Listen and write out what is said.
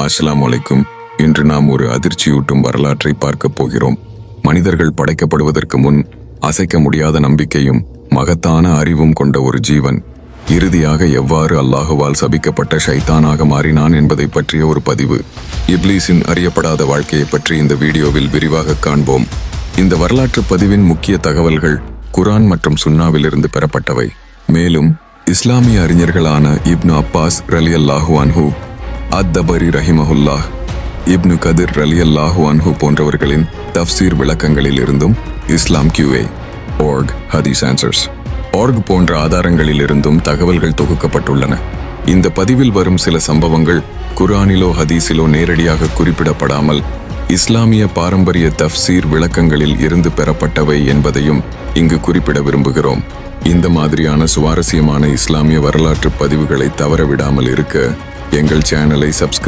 அஸ்ஸலாமு அலைக்கும். இன்று நாம் ஒரு அதிர்ச்சியூட்டும் வரலாற்றை பார்க்கப் போகிறோம். மனிதர்கள் படைக்கப்படுவதற்கு முன் அசைக்க முடியாத நம்பிக்கையும் மகத்தான அறிவும் கொண்ட ஒரு ஜீவன் இறுதியாக எவ்வாறு அல்லாஹுவால் சபிக்கப்பட்ட ஷைத்தானாக மாறினான் என்பதை பற்றிய ஒரு பதிவு. இப்லீஸின் அறியப்படாத வாழ்க்கையை பற்றி இந்த வீடியோவில் விரிவாக காண்போம். இந்த வரலாற்று பதிவின் முக்கிய தகவல்கள் குர்ஆன் மற்றும் சுன்னாவிலிருந்து பெறப்பட்டவை. மேலும் இஸ்லாமிய அறிஞர்களான இப்னு அப்பாஸ் ரலியல்லாஹு அன்ஹு, அத்-தபரி ரஹிமஹுல்லாஹ், இப்னு கதிர் ரலியல்லாஹு அன்ஹு போன்றவர்களின் தஃப்சீர் விளக்கங்களில் இருந்தும் islamqa.org, ஹதீஸ் ஆன்சர்ஸ் org போன்ற ஆதாரங்களில் இருந்தும் தகவல்கள் தொகுக்கப்பட்டுள்ளன. இந்த பதிவில் வரும் சில சம்பவங்கள் குர்ஆனிலோ ஹதீஸிலோ நேரடியாக குறிப்பிடப்படாமல் இஸ்லாமிய பாரம்பரிய தஃப்சீர் விளக்கங்களில் இருந்து பெறப்பட்டவை என்பதையும் இங்கு குறிப்பிட விரும்புகிறோம். இந்த மாதிரியான சுவாரஸ்யமான இஸ்லாமிய வரலாற்று பதிவுகளை தவறவிடாமல் இருக்க எங்கள் சேனலை சப்ஸ்கிரைப்